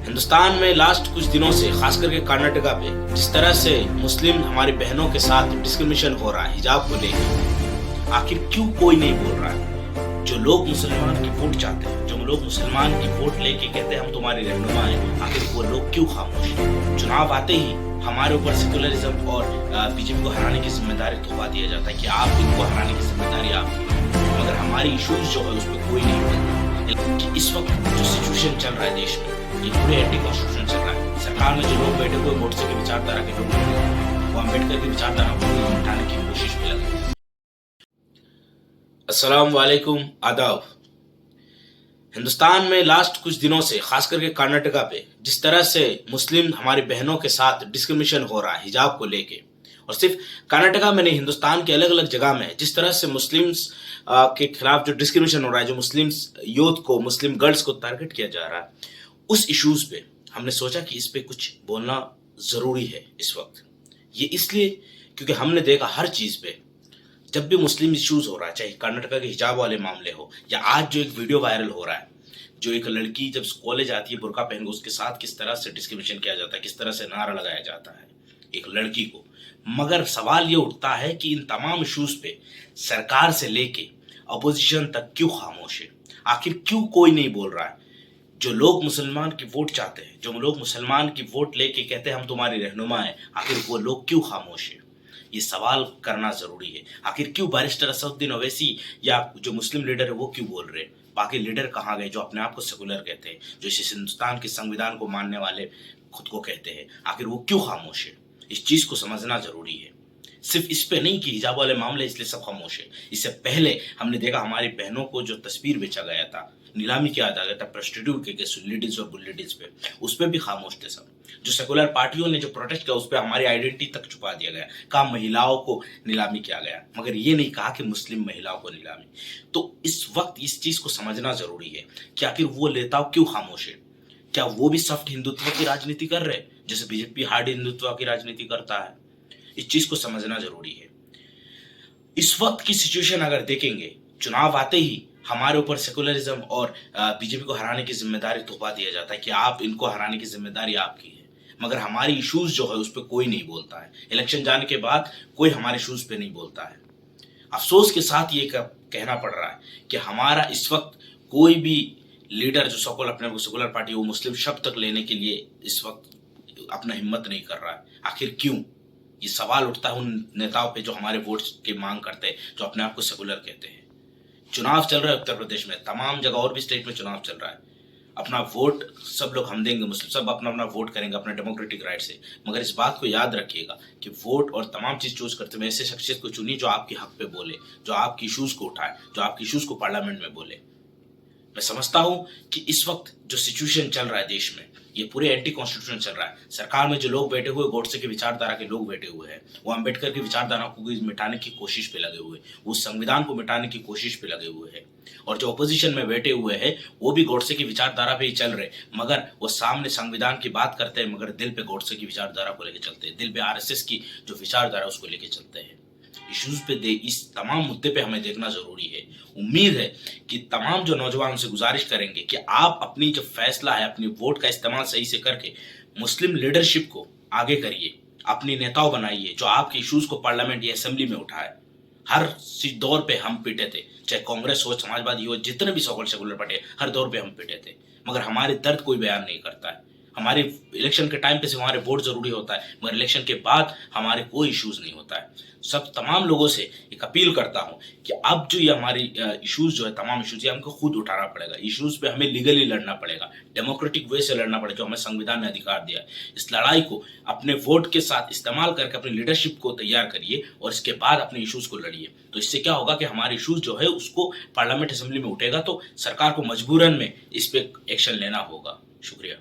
हिंदुस्तान में लास्ट कुछ दिनों से खास करके कर्नाटका पे जिस तरह से मुस्लिम हमारी बहनों के साथ डिस्क्रिमिनेशन हो रहा है हिजाब को लेकर, आखिर क्यों कोई नहीं बोल रहा है। जो लोग मुसलमान की वोट चाहते हैं, जो लोग मुसलमान की वोट लेके कहते हैं हम तुम्हारी रहनुमा हैं, आखिर वो लोग क्यों खामोश हैं। चुनाव आते ही हमारे ऊपर सेकुलरिज्म और बीजेपी को हराने की जिम्मेदारी थोपा दिया जाता है कि आप इनको हराने की जिम्मेदारी आपकी है, मगर हमारी इश्यूज जो है उस पर कोई नहीं बोलता। इस वक्त जो सिचुएशन चल रहा है देश में, ये पूरे एंटी कॉन्स्टिट्यूशन चल रहा है। सरकार में जो लोग बैठे हुए गोडसे की विचारधारा के लोग, वो अम्बेडकर की विचारधारा को उठाने की कोशिश में लगे। अस्सलाम वालेकुम, आदाब। हिंदुस्तान में लास्ट कुछ दिनों से खास करके कर्नाटका पे जिस तरह से मुस्लिम हमारी बहनों के साथ डिस्क्रिमिनेशन हो रहा है हिजाब को लेके, और सिर्फ कर्नाटका में नहीं हिंदुस्तान के अलग अलग जगह में जिस तरह से मुस्लिम्स के खिलाफ जो डिस्क्रिमिनेशन हो रहा है, जो मुस्लिम्स यूथ को, मुस्लिम गर्ल्स को टारगेट किया जा रहा है, उस इश्यूज पे हमने सोचा कि इस पे कुछ बोलना जरूरी है इस वक्त। ये इसलिए क्योंकि हमने देखा हर चीज पे जब भी मुस्लिम इश्यूज हो रहा है, चाहे कर्नाटका के हिजाब वाले मामले हो या आज जो एक वीडियो वायरल हो रहा है, जो एक लड़की जब कॉलेज आती है बुर्का पहन के, उसके साथ किस तरह से डिस्क्रिमिनेशन किया जाता है, किस तरह से नारा लगाया जाता है एक लड़की को। मगर सवाल ये उठता है कि इन तमाम इश्यूज पे सरकार से लेके अपोजिशन तक क्यों खामोश है, आखिर क्यों कोई नहीं बोल रहा है। जो लोग मुसलमान की वोट चाहते हैं, जो लोग मुसलमान की वोट लेके कहते हैं हम तुम्हारी रहनुमा हैं, आखिर वो लोग क्यों खामोश है, ये सवाल करना जरूरी है। आखिर क्यों बैरिस्टर असदुद्दीन ओवैसी या जो मुस्लिम लीडर है वो क्यों बोल रहे हैं, बाकी लीडर कहाँ गए जो अपने आप को सेकुलर कहते हैं, जो इस हिंदुस्तान के संविधान को मानने वाले खुद को कहते हैं, आखिर वो क्यों खामोश है। इस चीज को समझना जरूरी है। सिर्फ इस पे नहीं कि हिजाब वाले मामले इसलिए सब खामोश है। इससे पहले हमने देखा हमारी बहनों को जो तस्वीर बेचा गया था, नीलामी किया जा गया था प्रोस्टिट्यूट के लेडीज और बुलेडीज पे, उस पर भी खामोश थे सब। जो सेकुलर पार्टियों ने जो प्रोटेस्ट किया उस पर हमारी आइडेंटिटी तक छुपा दिया गया, कहा महिलाओं को नीलामी किया गया, मगर ये नहीं कहा कि मुस्लिम महिलाओं को नीलामी। तो इस वक्त इस चीज को समझना जरूरी है कि आखिर वो नेताओं क्यों खामोश है। क्या वो भी सॉफ्ट हिंदुत्व की राजनीति कर रहे हैं जैसे बीजेपी हार्ड हिंदुत्व की राजनीति करता है। इस चीज को समझना जरूरी है। इस वक्त की सिचुएशन अगर देखेंगे, चुनाव आते ही हमारे ऊपर सेकुलरिज्म और बीजेपी को हराने की जिम्मेदारी थोपा दिया जाता है कि आप इनको हराने की जिम्मेदारी आपकी है, मगर हमारी इश्यूज जो है उस पर कोई नहीं बोलता है। इलेक्शन जाने के बाद कोई हमारे इश्यूज पे नहीं बोलता है। अफसोस के साथ ये कहना पड़ रहा है कि हमारा इस वक्त कोई भी लीडर जो सकोल अपने सेकुलर पार्टी वो मुस्लिम शब्द तक लेने के लिए इस वक्त अपना हिम्मत नहीं कर रहा है। आखिर क्यों, ये सवाल उठता है उन नेताओं पे जो हमारे वोट की मांग करते हैं, जो अपने आप को सेकुलर कहते हैं। चुनाव चल रहा है उत्तर प्रदेश में, तमाम जगह और भी स्टेट में चुनाव चल रहा है। अपना वोट सब लोग हम देंगे, मुस्लिम सब अपना अपना वोट करेंगे अपना डेमोक्रेटिक राइट से, मगर इस बात को याद रखिएगा कि वोट और तमाम चीज चूज करते हुए ऐसे शख्सियत को चुनिए जो आपके हक पे बोले, जो आपकी इश्यूज को उठाए, जो आपकी इश्यूज को पार्लियामेंट में बोले। मैं समझता हूं कि इस वक्त जो सिचुएशन चल रहा है देश में, ये पूरे एंटी कॉन्स्टिट्यूशन चल रहा है। सरकार में जो लोग बैठे हुए गोडसे की विचारधारा के लोग बैठे हुए हैं, वो अम्बेडकर की विचारधारा को मिटाने की कोशिश पे लगे हुए, वो संविधान को मिटाने की कोशिश पे लगे हुए हैं। और जो अपोजिशन में बैठे हुए हैं वो भी गोडसे की विचारधारा पे ही चल रहे, मगर वो सामने संविधान की बात करते हैं मगर दिल पे गोडसे की विचारधारा को लेकर चलते हैं, दिल पे आरएसएस की जो विचारधारा उसको लेकर चलते हैं। इश्यूज पे इस तमाम मुद्दे पे हमें देखना जरूरी है। उम्मीद है कि तमाम जो नौजवान उनसे गुजारिश करेंगे कि आप अपनी जो फैसला है, अपनी वोट का इस्तेमाल सही से करके मुस्लिम लीडरशिप को आगे करिए, अपनी नेताओं बनाइए जो आपके इश्यूज को पार्लियामेंट या असेंबली में उठाए। हर दौर पे हम पिटे थे, चाहे कांग्रेस हो, समाजवादी हो, जितने भी सेकुलर पार्टी, हर दौर पे हम पिटे थे, मगर हमारे दर्द कोई बयान नहीं करता है। हमारे इलेक्शन के टाइम पे सिर्फ हमारे वोट जरूरी होता है, मगर इलेक्शन के बाद हमारे कोई इश्यूज नहीं होता है। सब तमाम लोगों से एक अपील करता हूं कि अब जो ये हमारी इश्यूज जो है, तमाम इश्यूज ये हमको खुद उठाना पड़ेगा। इश्यूज पे हमें लीगली लड़ना पड़ेगा, डेमोक्रेटिक वे से लड़ना पड़ेगा, जो हमें संविधान ने अधिकार दिया है। इस लड़ाई को अपने वोट के साथ इस्तेमाल करके अपनी लीडरशिप को तैयार करिए और इसके बाद अपने इश्यूज को लड़िए। तो इससे क्या होगा कि हमारे इश्यूज जो है उसको पार्लियामेंट असेंबली में उठेगा तो सरकार को मजबूरन में इस पे एक्शन लेना होगा। शुक्रिया।